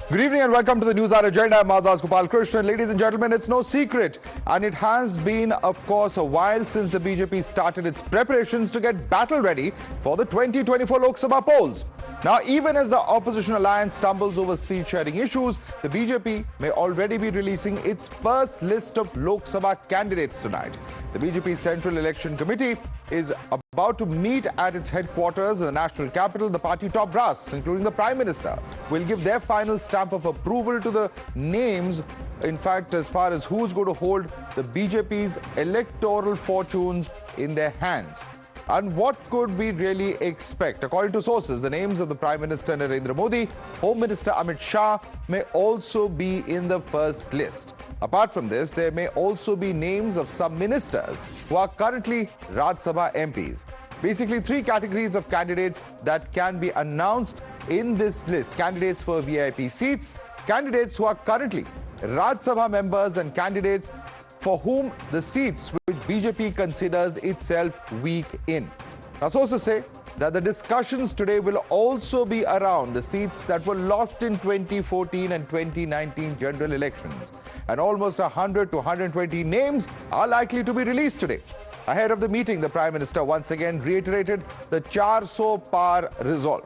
Good evening and welcome to the Newshour Agenda. I'm Madhavdas Gopalkrishnan. Ladies and gentlemen, it's no secret, and it has been, of course, a while since the BJP started its preparations to get battle ready for the 2024 Lok Sabha polls. Now, even as the opposition alliance stumbles over seat-sharing issues, the BJP may already be releasing its first list of Lok Sabha candidates tonight. The BJP Central Election Committee is about to meet at its headquarters in the national capital. The party top brass, including the Prime Minister, will give their final stamp of approval to the names, in fact, as far as who's going to hold the BJP's electoral fortunes in their hands. And what could we really expect? According to sources, the names of the Prime Minister Narendra Modi, Home Minister Amit Shah may also be in the first list. Apart from this, there may also be names of some ministers who are currently Raj Sabha MPs. Basically, three categories of candidates that can be announced in this list: candidates for VIP seats, candidates who are currently Raj Sabha members, and candidates for whom the seats which BJP considers itself weak in. Now, sources say that the discussions today will also be around the seats that were lost in 2014 and 2019 general elections. And almost 100 to 120 names are likely to be released today. Ahead of the meeting, the Prime Minister once again reiterated the 400 par resolve.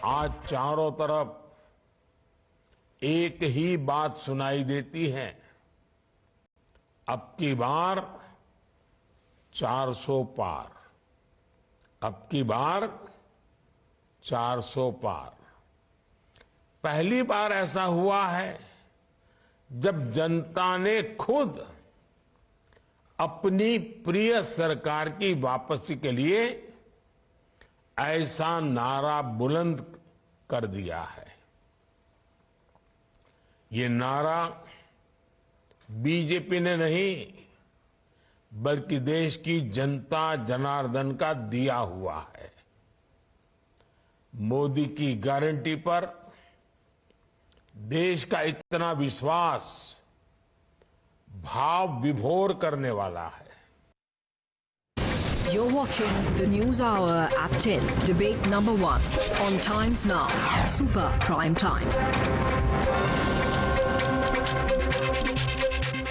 आज चारों तरफ एक ही बात सुनाई देती है, अब की बार 400 पार, अब की बार 400 पार। पहली बार ऐसा हुआ है जब जनता ने खुद अपनी प्रिय सरकार की वापसी के लिए ऐसा नारा बुलंद कर दिया है। ये नारा बीजेपी ने नहीं, बल्कि देश की जनता जनार्दन का दिया हुआ है। मोदी की गारंटी पर देश का इतना विश्वास भाव विभोर करने वाला है। You're watching the News Hour at 10, debate number 1 on Times Now, Super Prime Time.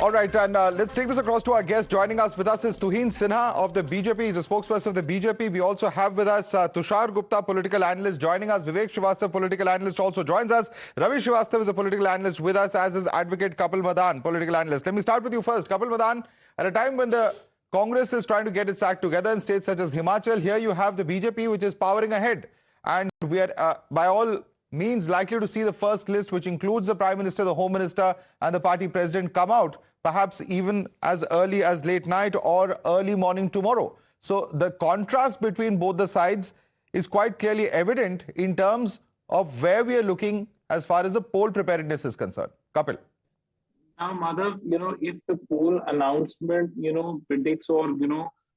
All right, and let's take this across to our guest. Joining us with us is Tuhin Sinha of the BJP. He's a spokesperson of the BJP. We also have with us Tushar Gupta, political analyst, joining us. Vivek Srivastava, political analyst, also joins us. Ravi Srivastava is a political analyst with us, as is advocate Kapil Madan, political analyst. Let me start with you first. Kapil Madan, at a time when the Congress is trying to get its act together in states such as Himachal, here you have the BJP, which is powering ahead. And we are, by all means, likely to see the first list, which includes the Prime Minister, the Home Minister, and the party president, come out, perhaps even as early as late night or early morning tomorrow. So the contrast between both the sides is quite clearly evident in terms of where we are looking as far as the poll preparedness is concerned. Kapil. Now, Madhav, if the poll announcement, predicts or,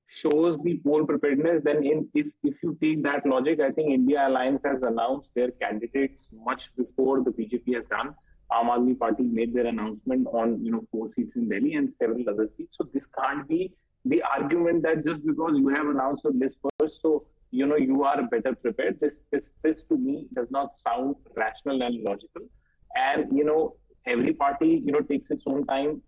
shows the poll preparedness, then if you take that logic, I think India Alliance has announced their candidates much before the BJP has done. Aam Aadmi Party made their announcement on, 4 seats in Delhi and several other seats. So this can't be the argument that just because you have announced a list first, so, you are better prepared. This to me does not sound rational and logical. And, every party, takes its own time.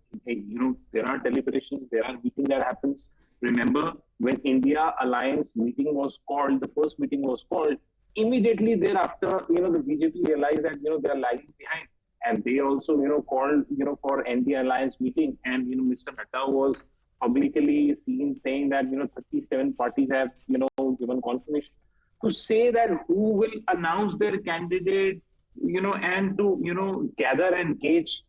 There are deliberations, there are meetings that happens. Remember, when India Alliance meeting was called, the first meeting was called, immediately thereafter, the BJP realized that, they are lagging behind. And they also, called, for India Alliance meeting. And, Mr. Naddha was publicly seen saying that, 37 parties have, given confirmation. To say that who will announce their candidate, and to, gather and gauge,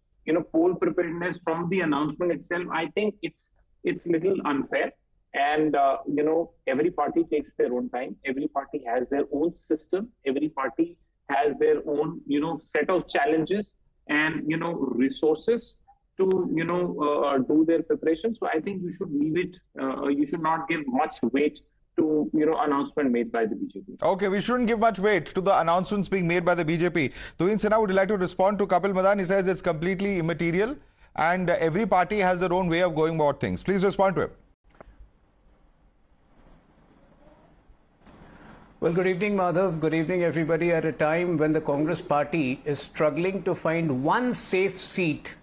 poll preparedness from the announcement itself, I think it's little unfair. And, every party takes their own time. Every party has their own system. Every party has their own, set of challenges and, resources to, do their preparation. So I think you should leave it. You should not give much weight to, announcement made by the BJP. Okay, we shouldn't give much weight to the announcements being made by the BJP. Tuhin Sinha, would you like to respond to Kapil Madan? He says it's completely immaterial and every party has their own way of going about things. Please respond to him. Well, good evening, Madhav. Good evening, everybody. At a time when the Congress party is struggling to find one safe seat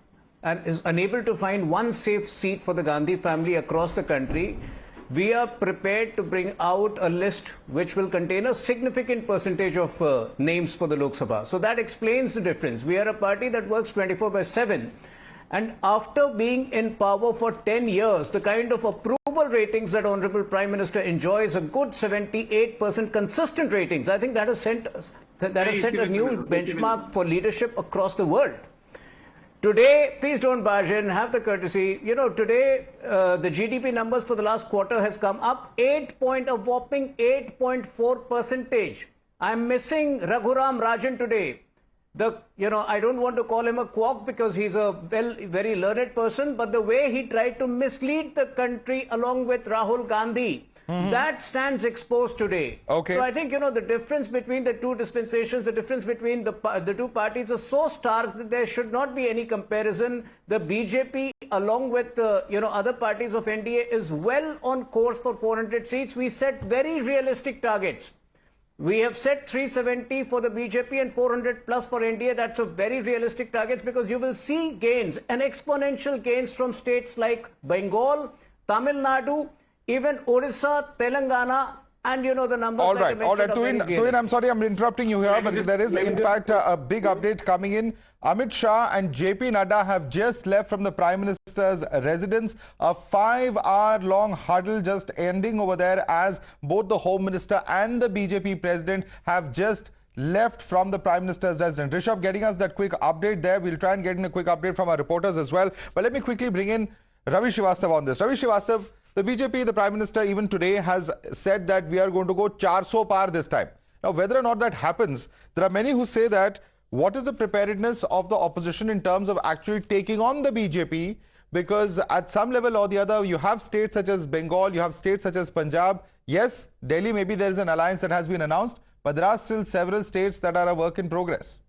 and is unable to find one safe seat for the Gandhi family across the country, we are prepared to bring out a list which will contain a significant percentage of names for the Lok Sabha. So that explains the difference. We are a party that works 24/7. And after being in power for 10 years, the kind of approval ratings that Honorable Prime Minister enjoys, a good 78% consistent ratings, I think that has set a new benchmark for leadership across the world. Today, please don't barge in, have the courtesy. You know, today, the GDP numbers for the last quarter has come up a whopping 8.4%. I'm missing Raghuram Rajan today. I don't want to call him a quack because he's a very learned person, but the way he tried to mislead the country along with Rahul Gandhi, that stands exposed today. Okay. So I think, the difference between the two dispensations, the difference between the two parties is so stark that there should not be any comparison. The BJP, along with other parties of NDA, is well on course for 400 seats. We set very realistic targets. We have set 370 for the BJP and 400 plus for NDA. That's a very realistic target because you will see gains and exponential gains from states like Bengal, Tamil Nadu, even Orissa, Telangana, and the numbers. All right. Tuhin, I'm sorry I'm interrupting you here, but there is in fact a big update coming in. Amit Shah and JP Nadda have just left from the Prime Minister's residence. A 5-hour-long huddle just ending over there as both the Home Minister and the BJP President have just left from the Prime Minister's residence. Rishabh getting us that quick update there. We'll try and get in a quick update from our reporters as well. But let me quickly bring in Ravi Srivastava on this. Ravi Srivastava, the BJP, the Prime Minister, even today has said that we are going to go 400 par this time. Now, whether or not that happens, there are many who say that what is the preparedness of the opposition in terms of actually taking on the BJP? Because at some level or the other, you have states such as Bengal, you have states such as Punjab. Yes, Delhi, maybe there is an alliance that has been announced, but there are still several states that are a work in progress.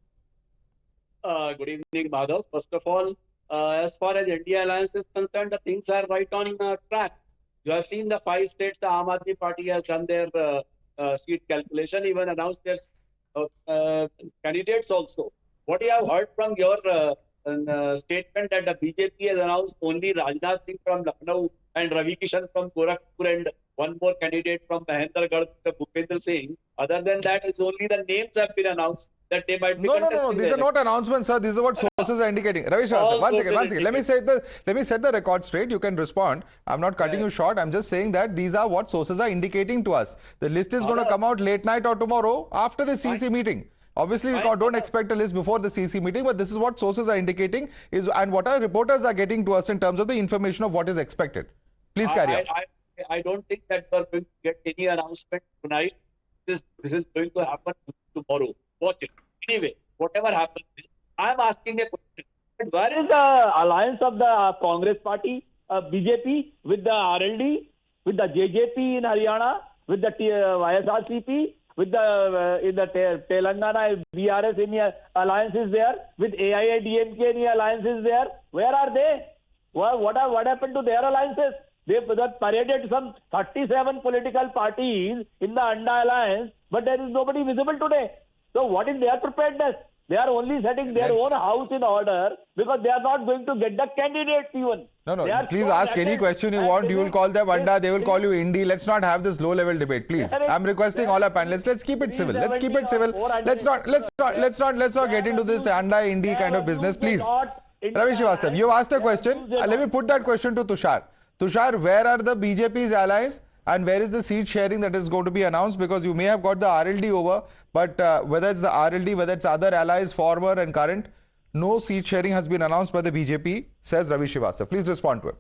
Good evening, Madhav. First of all, as far as India alliance is concerned, the things are right on track. You have seen the 5 states, the Aam Aadmi Party has done their seat calculation, even announced their candidates also. What you have heard from your statement that the BJP has announced only Rajnath Singh from Lucknow and Ravi Kishan from Gorakhpur and one more candidate from Mahendragarh, Bhupendra Singh. Other than that, is only the names have been announced that they might be contesting. No. These are not announcements, sir. These are what sources are indicating. Ravi Srivastava, one second. Let me set the record straight. You can respond. I'm not cutting you short. I'm just saying that these are what sources are indicating to us. The list is going to come out late night or tomorrow after the CC meeting. Obviously, you don't expect a list before the CC meeting, but this is what sources are indicating and what our reporters are getting to us in terms of the information of what is expected. Please carry on. I don't think that we are going to get any announcement tonight. This is going to happen tomorrow. Watch it. Anyway, whatever happens, I am asking a question. Where is the alliance of the Congress party, BJP, with the RLD, with the JJP in Haryana, with the YSRCP, with the in the Telangana BRS, any alliance is there? With AIADMK, any alliance is there? Where are they? What happened to their alliances? They paraded some 37 political parties in the Anda alliance, but there is nobody visible today. So what is their preparedness? They are only setting their own house in order because they are not going to get the candidates even. No. Please ask any question you want. You will call them Anda. They will call you Indy. Let's not have this low-level debate, please. I'm requesting all our panelists. Let's keep it civil. Let's keep it civil. Let's not get into this Anda Indy kind of business, please. Ravi Srivastava, you asked a question. Let me put that question to Tushar. Tushar, where are the BJP's allies and where is the seat sharing that is going to be announced? Because you may have got the RLD over, but whether it's the RLD, whether it's other allies, former and current, no seat sharing has been announced by the BJP, says Ravi Srivastava. Please respond to him.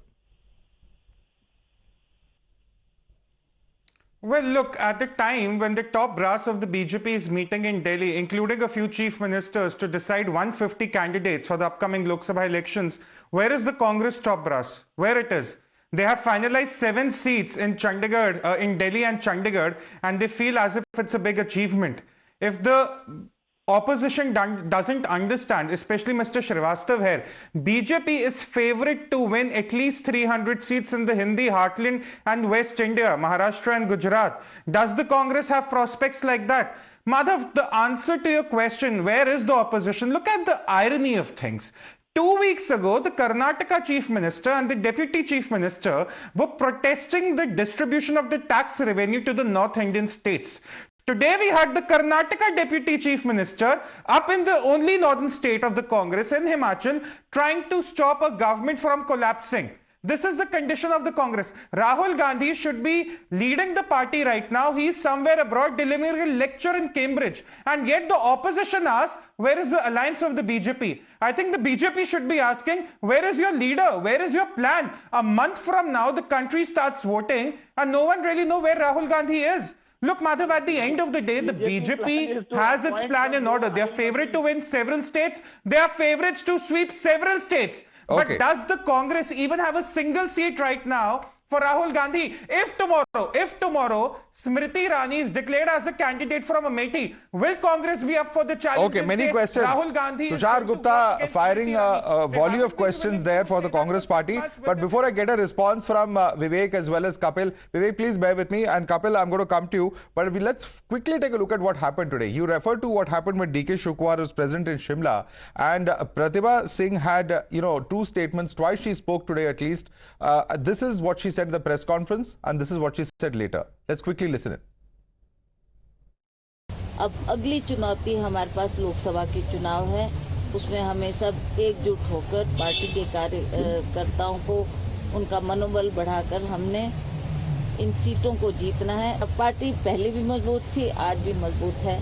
Well, look, at the time when the top brass of the BJP is meeting in Delhi, including a few chief ministers to decide 150 candidates for the upcoming Lok Sabha elections, where is the Congress top brass? Where it is? They have finalized 7 seats in Chandigarh, in Delhi and Chandigarh, and they feel as if it's a big achievement. If the opposition doesn't understand, especially Mr. Srivastav here. BJP is favorite to win at least 300 seats in the Hindi heartland and West India, Maharashtra and Gujarat. Does the Congress have prospects like that? Madhav, the answer to your question, where is the opposition? Look at the irony of things. 2 weeks ago, the Karnataka Chief Minister and the Deputy Chief Minister were protesting the distribution of the tax revenue to the North Indian states. Today we had the Karnataka Deputy Chief Minister up in the only northern state of the Congress in Himachal trying to stop a government from collapsing. This is the condition of the Congress. Rahul Gandhi should be leading the party right now. He is somewhere abroad delivering a lecture in Cambridge. And yet the opposition asks, where is the alliance of the BJP? I think the BJP should be asking, where is your leader? Where is your plan? A month from now, the country starts voting and no one really knows where Rahul Gandhi is. Look, Madhav, at the end of the day, the BJP has its plan in order. They are favorite to win several states. They are favorites to sweep several states. Okay. But does the Congress even have a single seat right now for Rahul Gandhi? If tomorrow Smriti Irani is declared as a candidate from Amethi, will Congress be up for the challenge? Okay, many questions. Rahul Gandhi Tushar Gupta firing a volley of questions there for the Congress party. But before I get a response from Vivek as well as Kapil, Vivek, please bear with me. And Kapil, I'm going to come to you. But let's quickly take a look at what happened today. You referred to what happened when DK Shukwar was present in Shimla. And Pratibha Singh had, two statements. Twice she spoke today at least. This is what she said in the press conference. And this is what she said later. Let's quickly listen in. अब अगली चुनौती हमारे पास लोकसभा की चुनाव है, उसमें हमें सब एकजुट होकर पार्टी के कार्यकर्ताओं को उनका मनोबल बढ़ाकर हमने इन सीटों को जीतना है। अब पार्टी पहले भी मजबूत थी, आज भी मजबूत है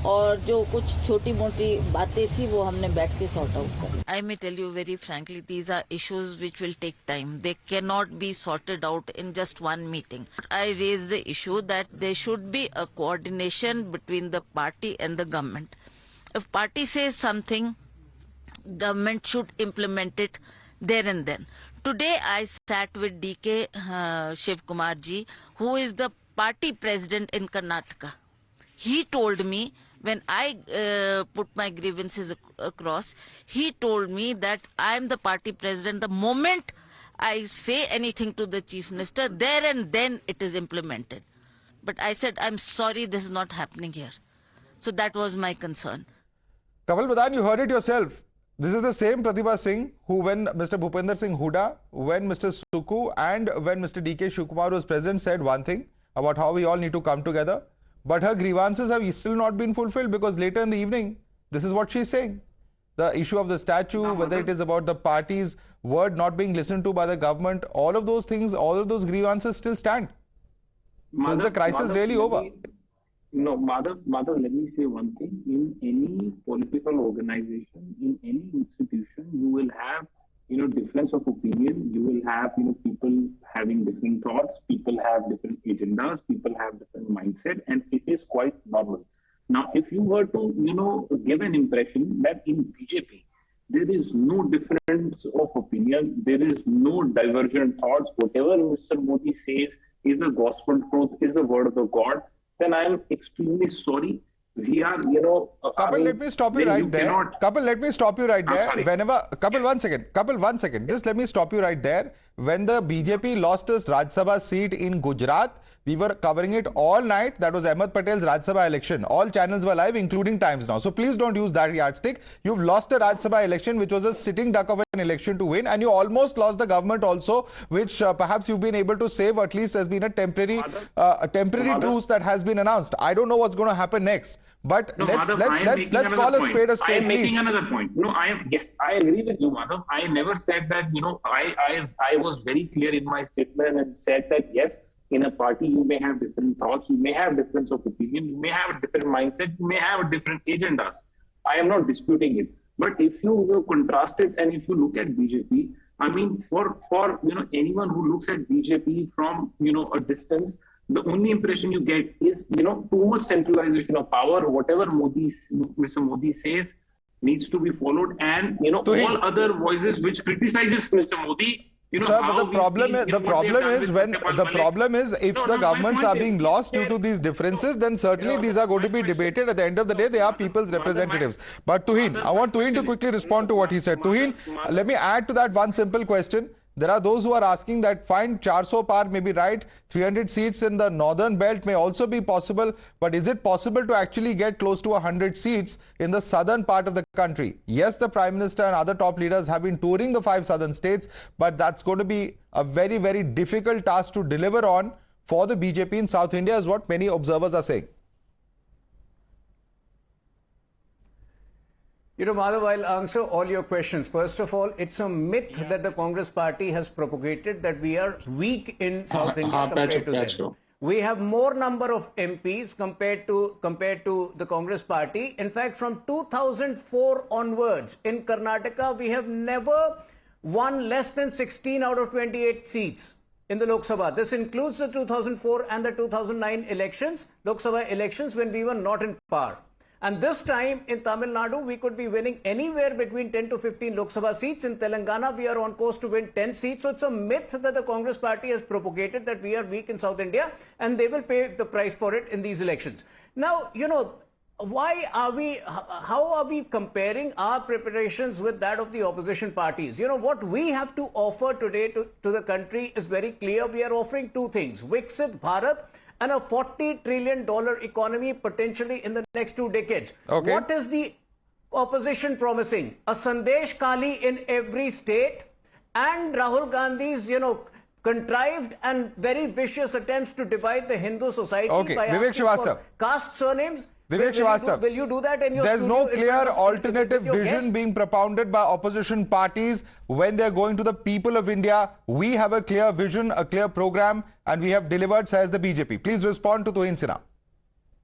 और जो कुछ छोटी मोटी बातें थी वो हमने बैठ के सॉर्ट आउट कर। I may tell you very frankly, these are issues which will take time. They cannot be sorted out in just one meeting. I raised the issue that there should be a coordination between the party and the government. If party says something, government should implement it there and then. Today I sat with DK Shiv Kumar ji, who is the party president in Karnataka. He told me, when I put my grievances across, he told me that I am the party president. The moment I say anything to the chief minister, there and then it is implemented. But I said, I'm sorry, this is not happening here. So that was my concern. Kapil Badhan, you heard it yourself. This is the same Pratibha Singh who, when Mr. Bhupender Singh Hooda, when Mr. Sukhu and when Mr. DK Shukumar was present, said one thing about how we all need to come together. But her grievances have still not been fulfilled because later in the evening, this is what she's saying. The issue of the statue, whether it is about the party's word not being listened to by the government, all of those things, all of those grievances still stand. Is the crisis really over? No, Madhav, let me say one thing. In any political organization, in any institution, you will have, difference of opinion. You will have, people having different thoughts. People have different agendas. People have different mindset, and it is quite normal. Now, if you were to, give an impression that in BJP, there is no difference of opinion, there is no divergent thoughts, whatever Mr. Modi says is the gospel truth, is the word of the God, then I am extremely sorry. We are, Kapil, let me stop you right there. Kapil, let me stop you right there. Whenever, Kapil, one second. Just let me stop you right there. When the BJP lost its Rajya Sabha seat in Gujarat, we were covering it all night. That was Ahmed Patel's Rajya Sabha election. All channels were live, including Times Now. So please don't use that yardstick. You've lost the Rajya Sabha election, which was a sitting duck of an election to win. And you almost lost the government also, which perhaps you've been able to save, or at least has been a temporary truce that has been announced. I don't know what's going to happen next. But let's call a spade a spade, I am making please. another point. No, I agree with you, Madhav. I never said that, I was very clear in my statement and said that, yes, in a party, you may have different thoughts, you may have difference of opinion, you may have a different mindset, you may have different agendas. I am not disputing it. But if you contrast it and if you look at BJP, I mean, for anyone who looks at BJP from, a distance, the only impression you get is, too much centralization of power. Whatever Mr. Modi says needs to be followed. And, all other voices which criticizes Mr. Modi Sir, but the problem is if the governments are being lost due to these differences, then certainly these are going to be debated. At the end of the day, they are people's representatives. But Tuhin, I want Tuhin to quickly respond to what he said. Tuhin, let me add to that one simple question. There are those who are asking that fine, 400 par may be right, 300 seats in the northern belt may also be possible, but is it possible to actually get close to 100 seats in the southern part of the country? Yes, the Prime Minister and other top leaders have been touring the 5 southern states, but that's going to be a very, very difficult task to deliver on for the BJP in South India, is what many observers are saying. Madhav, I'll answer all your questions. First of all, it's a myth that the Congress party has propagated that we are weak in South India compared to them. We have more number of MPs compared to the Congress party. In fact, from 2004 onwards, in Karnataka, we have never won less than 16 out of 28 seats in the Lok Sabha. This includes the 2004 and the 2009 elections, Lok Sabha elections, when we were not in power. And this time in Tamil Nadu, we could be winning anywhere between 10 to 15 Lok Sabha seats. In Telangana, we are on course to win 10 seats. So it's a myth that the Congress party has propagated that we are weak in South India, and they will pay the price for it in these elections. Now, how are we comparing our preparations with that of the opposition parties? What we have to offer today to the country is very clear. We are offering two things: Viksit Bharat and a $40 trillion economy potentially in the next 2 decades. Okay. What is the opposition promising? A Sandesh Kali in every state, and Rahul Gandhi's, contrived and very vicious attempts to divide the Hindu society by asking for caste surnames. Vivek Srivastava, will you do that in your there's studio no clear alternative vision being propounded by opposition parties when they're going to the people of India. We have a clear vision, a clear program, and we have delivered, says the BJP. Please respond to Tuhin Sinha.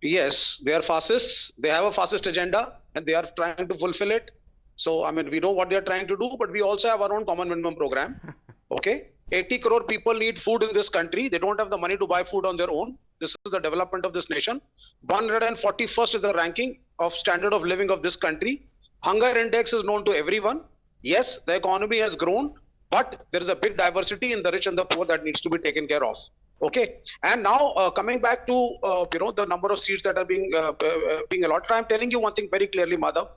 Yes, they are fascists. They have a fascist agenda and they are trying to fulfill it. So, we know what they are trying to do, but we also have our own common minimum program. Okay? 80 crore people need food in this country. They don't have the money to buy food on their own. This is the development of this nation. 141st is the ranking of standard of living of this country. Hunger index is known to everyone. Yes, the economy has grown, but there is a big diversity in the rich and the poor that needs to be taken care of. Okay. And now coming back to the number of seats that are being allotted, I'm telling you one thing very clearly, Madhav,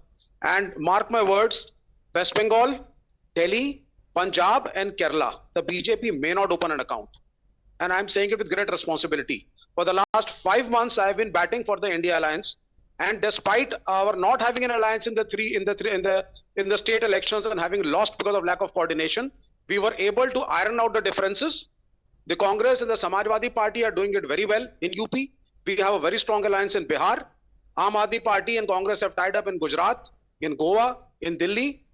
and mark my words: West Bengal, Delhi, Punjab and Kerala, the BJP may not open an account. And I'm saying it with great responsibility. For the last 5 months, I have been batting for the India Alliance. And despite our not having an alliance in the state elections and having lost because of lack of coordination, we were able to iron out the differences. The Congress and the Samajwadi Party are doing it very well in UP. We have a very strong alliance in Bihar. Aam Aadmi Party and Congress have tied up in Gujarat, in Goa, in Delhi.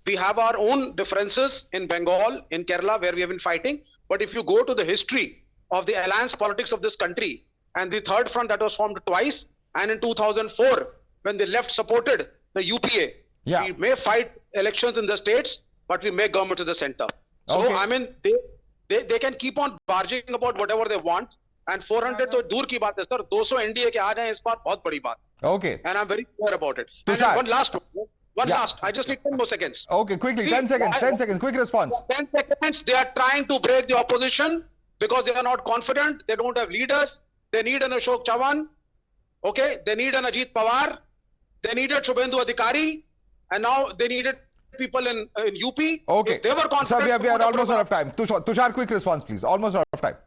We have our own differences in Bengal, in Kerala, where we have been fighting. But if you go to the history of the alliance politics of this country, and the third front that was formed twice, and in 2004, when the left supported the UPA, we may fight elections in the states, but we make government to the center. So, they can keep on barging about whatever they want. And 400 to dur ki baat hai, sir. 200 NDA ke aa jaye is baar bahut badi baat. Okay. And I'm very clear about it. And one last one. I just need 10 more seconds. Okay, quickly. See, 10 seconds. 10 seconds. Quick response. 10 seconds. They are trying to break the opposition because they are not confident. They don't have leaders. They need an Ashok Chavan. Okay. They need an Ajit Pawar. They needed Shubhendu Adhikari. And now they needed people in UP. Okay. If they were confident. Sir, we are almost out of time. Tushar, quick response, please. Almost out of time.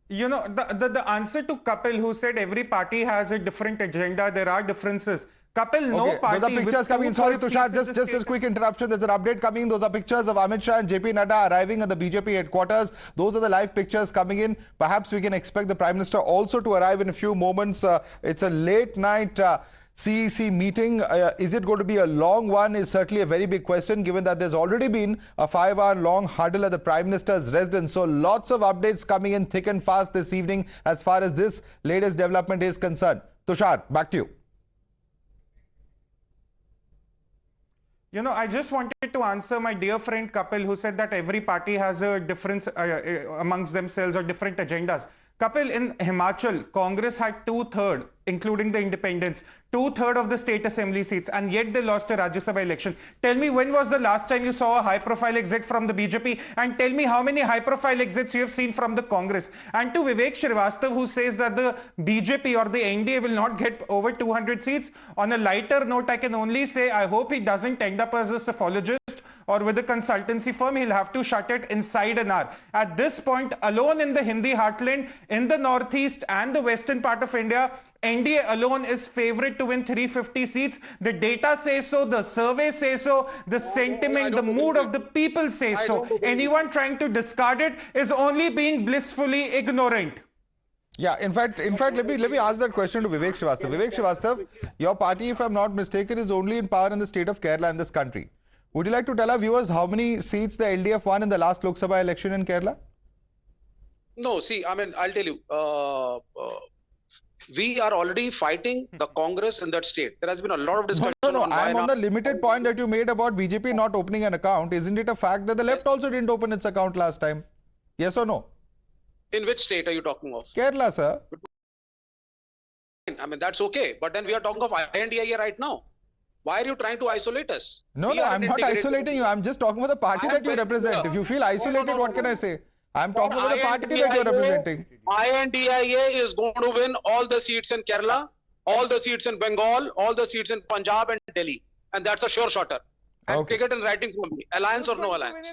The answer to Kapil, who said every party has a different agenda, there are differences. Kapil, no party... Those are pictures coming in. Sorry, Tushar, just a quick interruption. There's an update coming. Those are pictures of Amit Shah and JP Nadda arriving at the BJP headquarters. Those are the live pictures coming in. Perhaps we can expect the Prime Minister also to arrive in a few moments. It's a late night... CEC meeting. Is it going to be a long one is certainly a very big question, given that there's already been a 5-hour long huddle at the Prime Minister's residence. So lots of updates coming in thick and fast this evening as far as this latest development is concerned. Tushar, back to you. I just wanted to answer my dear friend Kapil, who said that every party has a difference amongst themselves or different agendas. Kapil, in Himachal, Congress had 2/3 including the independents, 2/3 of the state assembly seats, and yet they lost a Rajya Sabha election. Tell me, when was the last time you saw a high-profile exit from the BJP? And tell me how many high-profile exits you have seen from the Congress. And to Vivek Srivastava, who says that the BJP or the NDA will not get over 200 seats, on a lighter note, I can only say I hope he doesn't end up as a psephologist or with a consultancy firm. He'll have to shut it inside an hour. At this point, alone in the Hindi heartland, in the northeast and the western part of India, NDA alone is favourite to win 350 seats. The data says so, the survey says so, the sentiment, the mood of the people says so. Anyone trying to discard it is only being blissfully ignorant. Yeah, in fact, let me ask that question to Vivek Srivastava. Vivek Srivastava, your party, if I'm not mistaken, is only in power in the state of Kerala in this country. Would you like to tell our viewers how many seats the LDF won in the last Lok Sabha election in Kerala? No, see, I mean, I'll tell you. We are already fighting the Congress in that state. There has been a lot of discussion. No, I'm on the limited point that you made about BJP not opening an account. Isn't it a fact that the left also didn't open its account last time? Yes or no? In which state are you talking of? Kerala, sir. I mean, that's okay. But then we are talking of INDIA right now. Why are you trying to isolate us? No, I'm not isolating you. I'm just talking about the party that you represent. If you feel isolated, what can I say? I'm talking about the party that you're representing. INDIA is going to win all the seats in Kerala, all the seats in Bengal, all the seats in Punjab and Delhi. And that's a sure shotter. And take it in writing from me. Alliance or no alliance?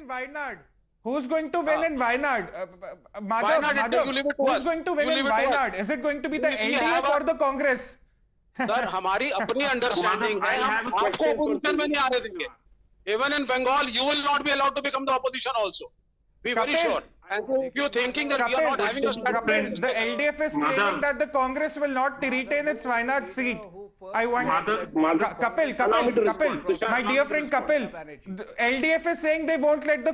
Who's going to win in Wayanad? Madhav, who's going to win in Wayanad? Is it going to be the LDF or the Congress? Sir, हमारी अपनी understanding है, हम आपको opposition में नहीं आने देंगे. Even in Bengal, you will not be allowed to become the opposition also. Be very sure. And if you're thinking that we are not having a strategy, the LDF is claiming that the Congress will not retain its Wayanad seat. I want Kapil, my dear friend Kapil. The LDF is saying they won't let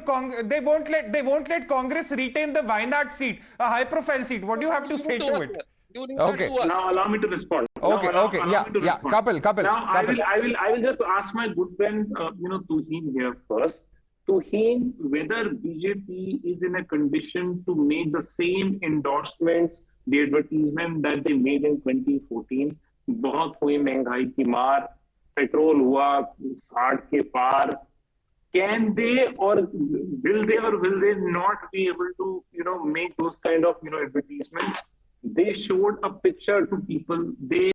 Congress retain the Wayanad seat, a high-profile seat. What do you have to say to it? Okay. Now allow me to respond. Okay. Yeah. Kapil. Now I will just ask my good friend, Tuhin here first. Tuhin, whether BJP is in a condition to make the same endorsements, the advertisement that they made in 2014. बहुत हुई महंगाई की मार, petrol हुआ 60 के पार. Can they or will they not be able to make those kind of advertisements? They showed a picture to people. They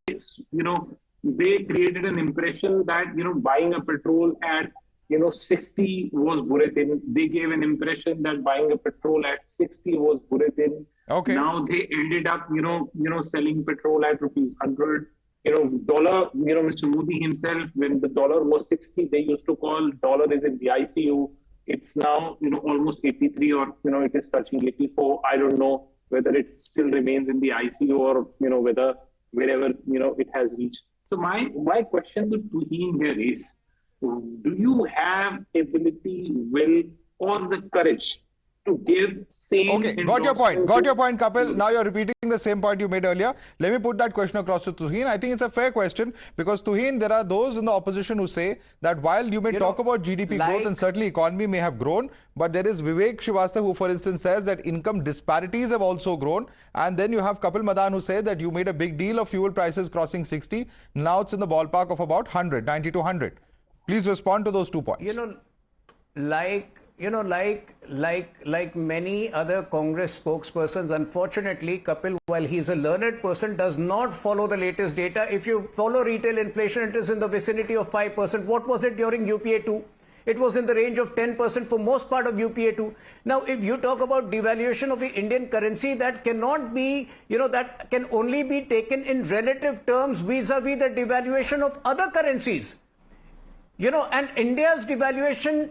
created an impression that buying a petrol at 60 was bure din. They gave an impression that buying a petrol at 60 was bure din. Okay. Now they ended up selling petrol at rupees 100. Dollar, Mr. Modi himself, when the dollar was 60, they used to call dollar is in the ICU. It's now, almost 83 or, it is touching 84. I don't know whether it still remains in the ICU or, whether wherever, it has reached. So my question to Tuhin here is, do you have ability, will, or the courage to give same... Okay, got your point, Kapil. Now you're repeating the same point you made earlier. Let me put that question across to Tuhin. I think it's a fair question because, Tuhin, there are those in the opposition who say that while you may talk about GDP growth and certainly economy may have grown, but there is Vivek Srivastava who, for instance, says that income disparities have also grown. And then you have Kapil Madan who say that you made a big deal of fuel prices crossing 60. Now it's in the ballpark of about 100, 90 to 100. Please respond to those 2 points. Like many other Congress spokespersons, unfortunately, Kapil, while he's a learned person, does not follow the latest data. If you follow retail inflation, it is in the vicinity of 5%. What was it during UPA 2? It was in the range of 10% for most part of UPA 2. Now, if you talk about devaluation of the Indian currency, that cannot be, that can only be taken in relative terms vis-a-vis the devaluation of other currencies. And India's devaluation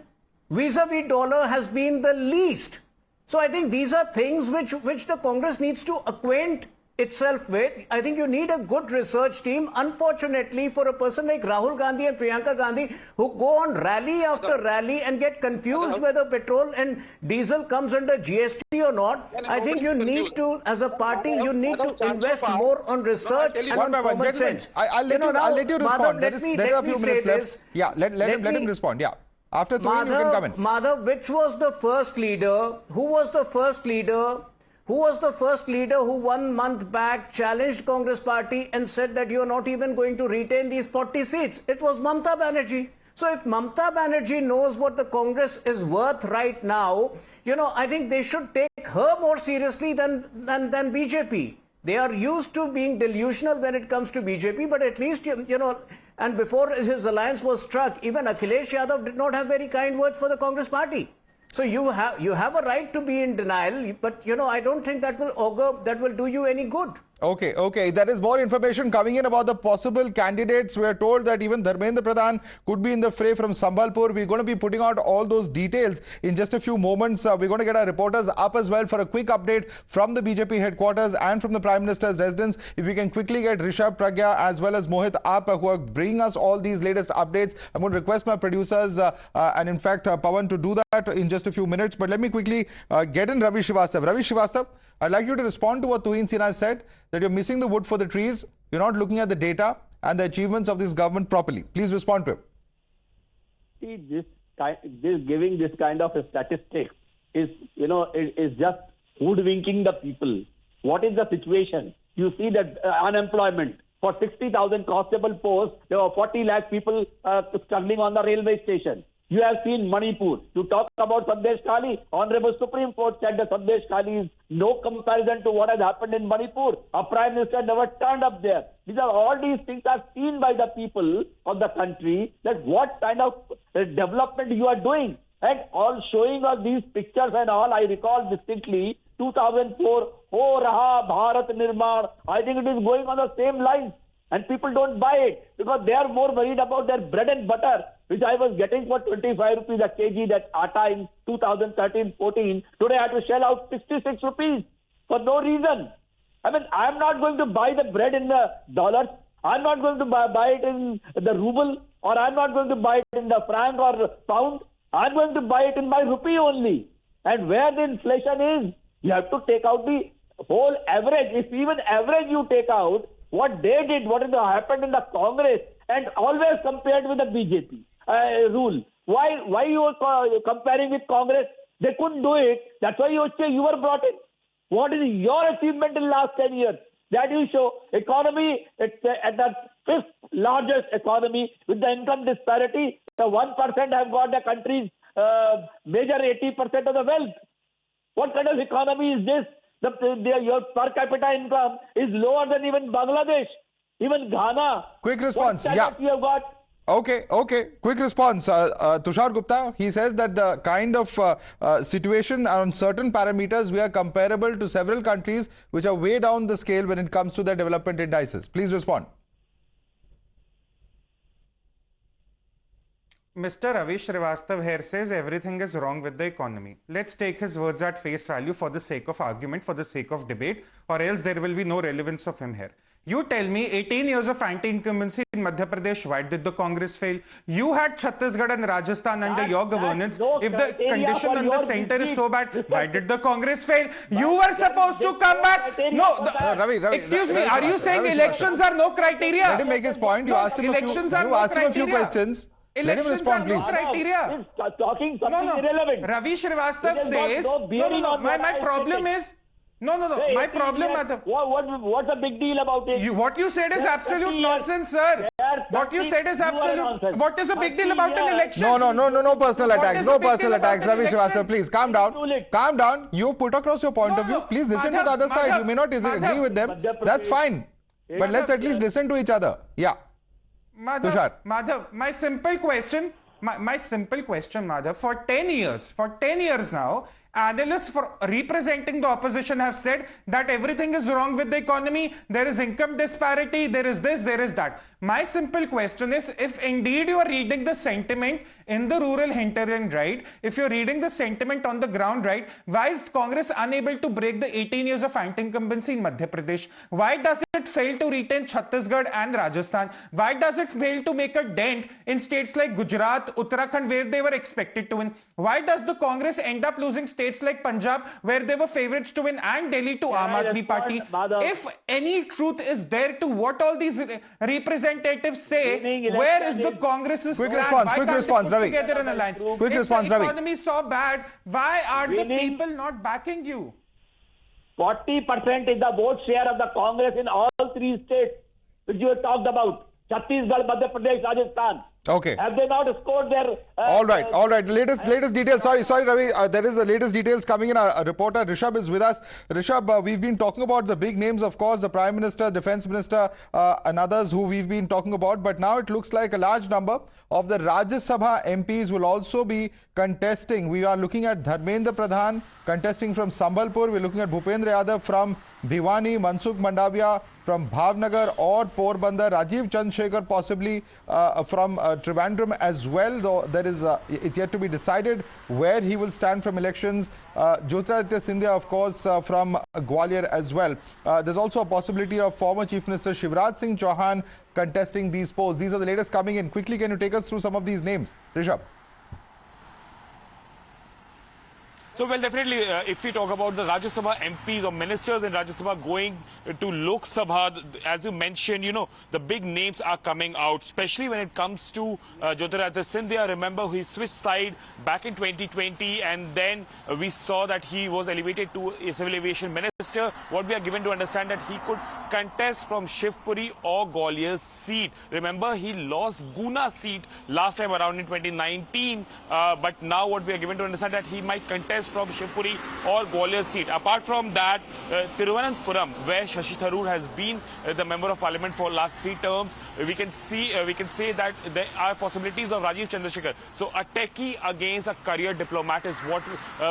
vis-a-vis dollar has been the least. So I think these are things which the Congress needs to acquaint itself with. I think you need a good research team. Unfortunately, for a person like Rahul Gandhi and Priyanka Gandhi, who go on rally after rally and get confused whether petrol and diesel comes under GST or not, I think you need to, as a party, you need to invest more on research and on common sense. I'll let you respond. There are a few minutes left. Yeah, let him respond. Yeah. After Tuhin, you can come in. Madhav, which was the first leader? Who was the first leader Who was the first leader who 1 month back challenged Congress party and said that you are not even going to retain these 40 seats? It was Mamata Banerjee. So if Mamata Banerjee knows what the Congress is worth right now, I think they should take her more seriously than BJP. They are used to being delusional when it comes to BJP, but at least, and before his alliance was struck, even Akhilesh Yadav did not have very kind words for the Congress party. So you have a right to be in denial, but I don't think that will do you any good. Okay. There is more information coming in about the possible candidates. We are told that even Dharmendra Pradhan could be in the fray from Sambalpur. We're going to be putting out all those details in just a few moments. We're going to get our reporters up as well for a quick update from the BJP headquarters and from the Prime Minister's residence. If we can quickly get Rishabh, Pragya as well as Mohit up who are bringing us all these latest updates. I'm going to request my producers and in fact Pawan to do that in just a few minutes. But let me quickly get in Ravi Srivastava. Ravi Srivastava, I'd like you to respond to what Tuhin Sinha said, that you're missing the wood for the trees, you're not looking at the data and the achievements of this government properly. Please respond to him. See, giving this kind of a statistics is just hoodwinking the people. What is the situation? You see that unemployment. For 60,000 constable posts, there were 40 lakh people struggling on the railway station. You have seen Manipur. To talk about Sandesh Kali, Honorable Supreme Court said that Sandesh Kali is no comparison to what has happened in Manipur. A Prime Minister never turned up there. All these things are seen by the people of the country, that what kind of development you are doing. And all showing us these pictures and all, I recall distinctly, 2004, Ho Raha Bharat Nirman. I think it is going on the same lines. And people don't buy it because they are more worried about their bread and butter, which I was getting for 25 rupees a kg, that atta in 2013-14. Today I have to shell out 66 rupees for no reason. I mean, I'm not going to buy the bread in the dollars. I'm not going to buy it in the ruble, or I'm not going to buy it in the franc or pound. I'm going to buy it in my rupee only. And where the inflation is, you have to take out the whole average. If even average you take out, what they did, what has happened in the Congress, and always compared with the BJP rule. Why you are comparing with Congress? They couldn't do it. That's why you say you were brought in. What is your achievement in the last 10 years? That you show. Economy, it's at the 5th largest economy with the income disparity. The 1% have got the country's major 80% of the wealth. What kind of economy is this? Your per capita income is lower than even Bangladesh, even Ghana. Quick response. Yeah. You have got. Okay. Quick response. Tushar Gupta, he says that the kind of situation on certain parameters, we are comparable to several countries which are way down the scale when it comes to their development indices. Please respond. Mr. Ravi Srivastava here says everything is wrong with the economy. Let's take his words at face value for the sake of argument, for the sake of debate, or else there will be no relevance of him here. You tell me, 18 years of anti-incumbency in Madhya Pradesh, why did the Congress fail? You had Chhattisgarh and Rajasthan under your governance. If the condition on the center is so bad, why did the Congress fail? You were supposed to come back. No, Ravi, excuse me, are you saying elections are no criteria? Let him make his point. You asked him a few questions. Let him respond, please. Criteria. Talking something irrelevant. Ravi Srivastava says, my problem is, my problem, Madhav. What's the big deal about it? What you said is absolute nonsense, sir. What you said is absolute. What is the big deal about an election? No personal attacks. No personal attacks. Ravi Srivastava, please calm down. Calm down. You've put across your point of view. Please listen to the other side. You may not agree with them. That's fine. But let's at least listen to each other. Yeah. Madhav, my simple question, Madhav, for 10 years now, analysts for representing the opposition have said that everything is wrong with the economy, there is income disparity, there is this, there is that. My simple question is, if indeed you are reading the sentiment in the rural hinterland right, if you're reading the sentiment on the ground right, why is Congress unable to break the 18 years of anti-incumbency in Madhya Pradesh? Why does it fail to retain Chhattisgarh and Rajasthan? Why does it fail to make a dent in states like Gujarat, Uttarakhand, where they were expected to win? Why does the Congress end up losing states like Punjab, where they were favorites to win, and Delhi to Aam Aadmi Party? If any truth is there to what all these representatives say, where is the Congress's quick response, Ravi. Together an alliance? Quick response, Ravi. If the economy is so bad, why are the people not backing you? 40% is the vote share of the Congress in all three states which you have talked about. Chhattisgarh, Madhya Pradesh, Rajasthan. Okay. Have they not scored their... all right. Latest details. Sorry, Ravi. There is the latest details coming in. Our reporter Rishabh is with us. Rishabh, we've been talking about the big names, of course, the Prime Minister, Defence Minister, and others who we've been talking about. But now it looks like a large number of the Rajya Sabha MPs will also be contesting. We are looking at Dharmendra Pradhan contesting from Sambalpur. We're looking at Bhupendra Yadav from Bhiwani, Mansukh Mandavia from Bhavnagar or Porbandar, Rajiv Chandrasekhar possibly from Trivandrum as well, though there is it's yet to be decided where he will stand from elections. Jyotiraditya Scindia, of course, from Gwalior as well. There's also a possibility of former Chief Minister Shivraj Singh Chauhan contesting these polls. These are the latest coming in. Quickly, can you take us through some of these names, Rishabh? So, well, definitely, if we talk about the Rajya Sabha MPs or ministers in Rajya Sabha going to Lok Sabha, as you mentioned, you know, the big names are coming out, especially when it comes to Jyotiraditya Scindia. Remember, he switched side back in 2020, and then we saw that he was elevated to a civil aviation minister. What we are given to understand that he could contest from Shivpuri or Gwalior's seat. Remember, he lost Guna seat last time around in 2019, but now what we are given to understand that he might contest from Shivpuri or Gwalior seat. Apart from that, Thiruvananthapuram, where Shashi Tharoor has been the member of parliament for last 3 terms, we can say that there are possibilities of Rajiv Chandrasekhar. So a techie against a career diplomat is what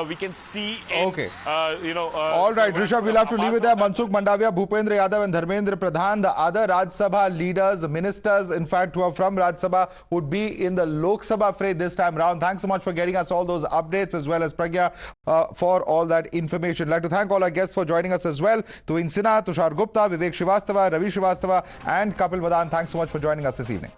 we can see. In, okay. All right, Rishabh, we'll have to leave it there. Mansukh Mandavia, Bhupendra Yadav and Dharmendra Pradhan, the other Rajya Sabha leaders, ministers, in fact, who are from Rajya Sabha, would be in the Lok Sabha fray this time round. Thanks so much for getting us all those updates, as well as Pragya for all that information. I'd like to thank all our guests for joining us as well. Tuhin, Sinha, Tushar Gupta, Vivek Srivastava, Ravi Srivastava and Kapil Madan. Thanks so much for joining us this evening.